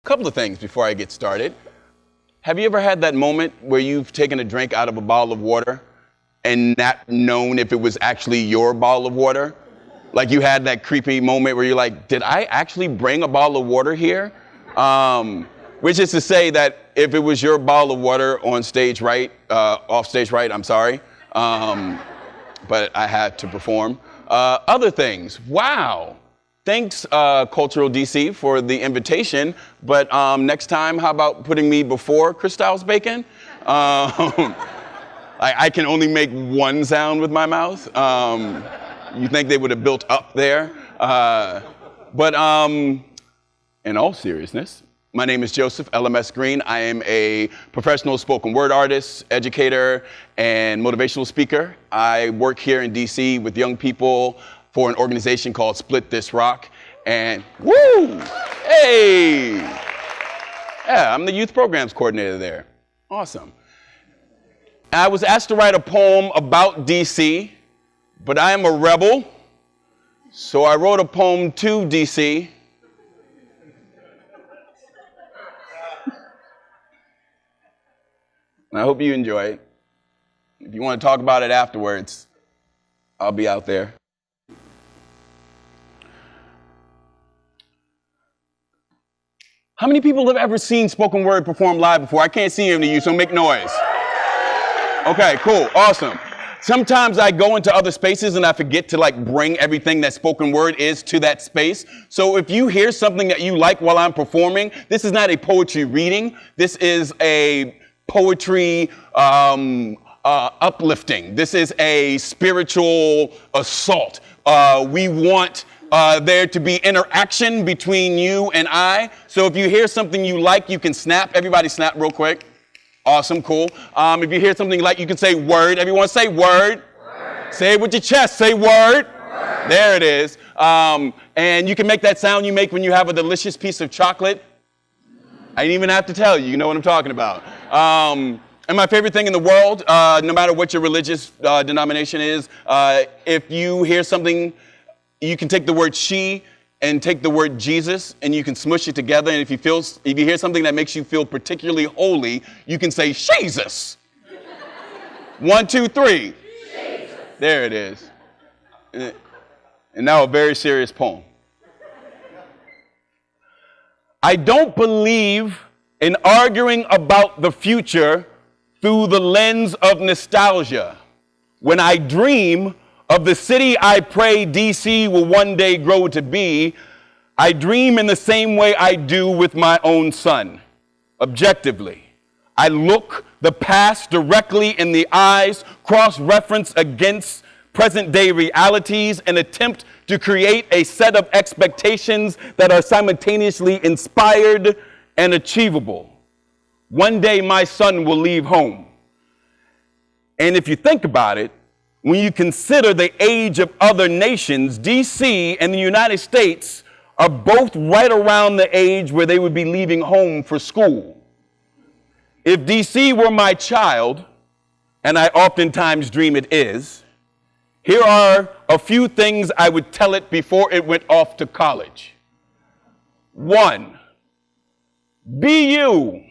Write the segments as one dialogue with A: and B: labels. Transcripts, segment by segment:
A: couple of things before I get started. Have you ever had that moment where you've taken a drink out of a bottle of water and not known if it was actually your bottle of water? Like you had that creepy moment where you're like, did I actually bring a bottle of water here? Which is to say that if it was your bottle of water on stage right, off stage right, I'm sorry. But I had to perform. Other things, wow. Thanks, Cultural DC, for the invitation. But next time, how about putting me before Crystal's Bacon? I can only make one sound with my mouth. You think they would have built up there? But in all seriousness, my name is Joseph, LMS Green. I am a professional spoken word artist, educator, and motivational speaker. I work here in DC with young people for an organization called Split This Rock. And woo! Hey! Yeah, I'm the youth programs coordinator there. Awesome. I was asked to write a poem about DC, but I am a rebel, so I wrote a poem to DC. I hope you enjoy it. If you want to talk about it afterwards, I'll be out there. How many people have ever seen spoken word performed live before? I can't see any of you, so make noise. Okay, cool, awesome. Sometimes I go into other spaces and I forget to bring everything that spoken word is to that space. So if you hear something that you like while I'm performing, this is not a poetry reading. This is a poetry uplifting. This is a spiritual assault. We want there to be interaction between you and I. So if you hear something you like, you can snap. Everybody snap real quick. Awesome, cool. If you hear something you like, you can say word. Everyone say word. Word. Say it with your chest. Say word. Word. There it is. And you can make that sound you make when you have a delicious piece of chocolate. I didn't even have to tell you. You know what I'm talking about. And my favorite thing in the world, no matter what your religious denomination is, if you hear something, you can take the word she and take the word Jesus and you can smush it together. And if you hear something that makes you feel particularly holy, you can say Jesus. 1, 2, 3. Jesus. There it is. And now a very serious poem. I don't believe in arguing about the future through the lens of nostalgia. When I dream of the city I pray DC will one day grow to be, I dream in the same way I do with my own son. Objectively, I look the past directly in the eyes, cross-reference against present-day realities, and attempt to create a set of expectations that are simultaneously inspired and achievable. One day my son will leave home. And if you think about it, when you consider the age of other nations, DC and the United States are both right around the age where they would be leaving home for school. If DC were my child, and I oftentimes dream it is, here are a few things I would tell it before it went off to college. 1, be you.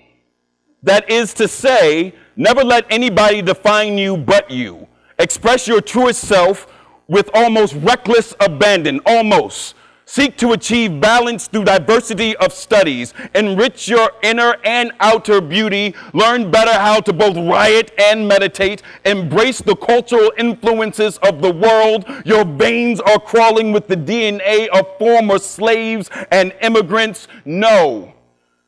A: That is to say, never let anybody define you but you. Express your truest self with almost reckless abandon, almost. Seek to achieve balance through diversity of studies. Enrich your inner and outer beauty. Learn better how to both riot and meditate. Embrace the cultural influences of the world. Your veins are crawling with the DNA of former slaves and immigrants. Know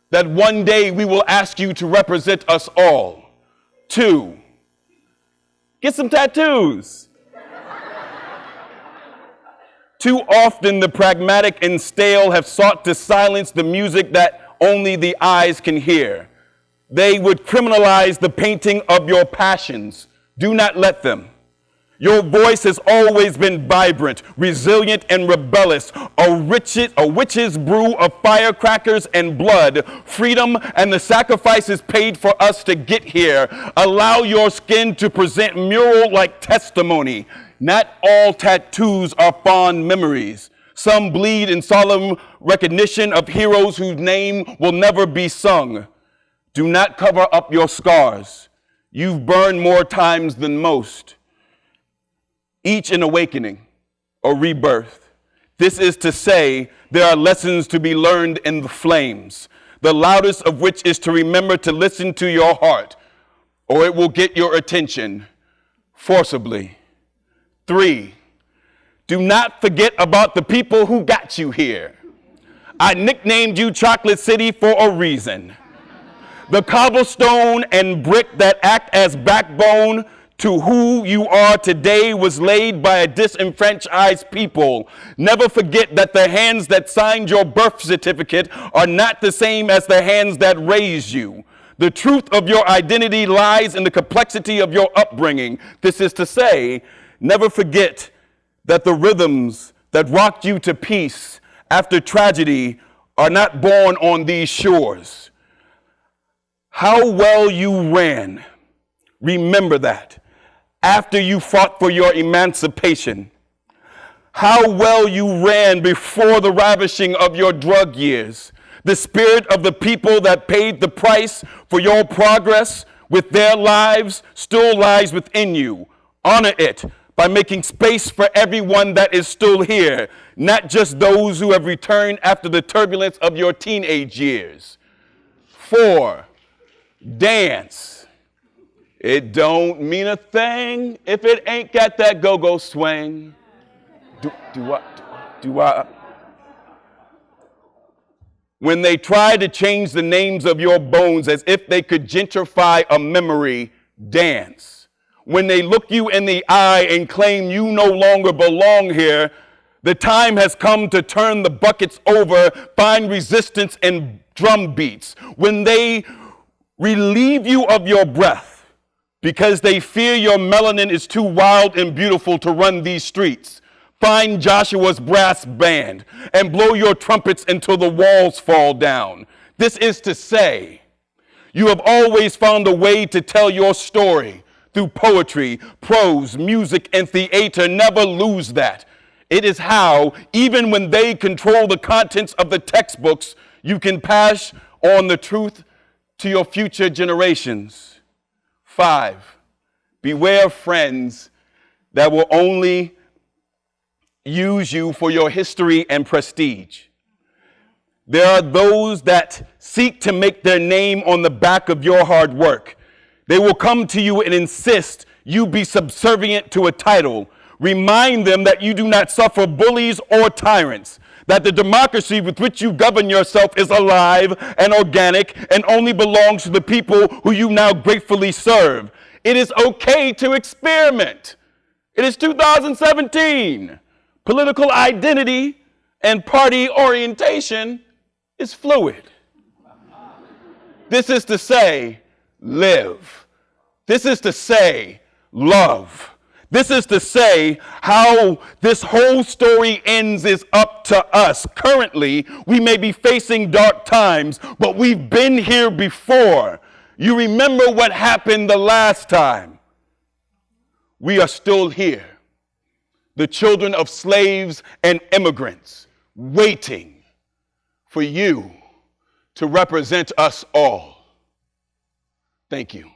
A: that one day we will ask you to represent us all. 2, get some tattoos. Too often the pragmatic and stale have sought to silence the music that only the eyes can hear. They would criminalize the painting of your passions. Do not let them. Your voice has always been vibrant, resilient, and rebellious, a witch's brew of firecrackers and blood, freedom, and the sacrifices paid for us to get here. Allow your skin to present mural-like testimony. Not all tattoos are fond memories. Some bleed in solemn recognition of heroes whose name will never be sung. Do not cover up your scars. You've burned more times than most. Each an awakening or rebirth. This is to say, there are lessons to be learned in the flames, the loudest of which is to remember to listen to your heart, or it will get your attention forcibly. 3, do not forget about the people who got you here. I nicknamed you Chocolate City for a reason. The cobblestone and brick that act as backbone to who you are today was laid by a disenfranchised people. Never forget that the hands that signed your birth certificate are not the same as the hands that raised you. The truth of your identity lies in the complexity of your upbringing. This is to say, never forget that the rhythms that rocked you to peace after tragedy are not born on these shores. How well you ran, remember that, after you fought for your emancipation. How well you ran before the ravishing of your drug years. The spirit of the people that paid the price for your progress with their lives still lies within you. Honor it by making space for everyone that is still here, not just those who have returned after the turbulence of your teenage years. 4, dance. It don't mean a thing if it ain't got that go-go swing. Do I? When they try to change the names of your bones as if they could gentrify a memory, dance. When they look you in the eye and claim you no longer belong here, the time has come to turn the buckets over, find resistance in drum beats. When they relieve you of your breath because they fear your melanin is too wild and beautiful to run these streets, find Joshua's brass band and blow your trumpets until the walls fall down. This is to say, you have always found a way to tell your story through poetry, prose, music, and theater. Never lose that. It is how, even when they control the contents of the textbooks, you can pass on the truth to your future generations. 5, beware of friends that will only use you for your history and prestige. There are those that seek to make their name on the back of your hard work. They will come to you and insist you be subservient to a title. Remind them that you do not suffer bullies or tyrants, that the democracy with which you govern yourself is alive and organic and only belongs to the people who you now gratefully serve. It is okay to experiment. It is 2017. Political identity and party orientation is fluid. This is to say, live. This is to say, love. This is to say, how this whole story ends is up to us. Currently, we may be facing dark times, but we've been here before. You remember what happened the last time. We are still here. The children of slaves and immigrants, waiting for you to represent us all. Thank you.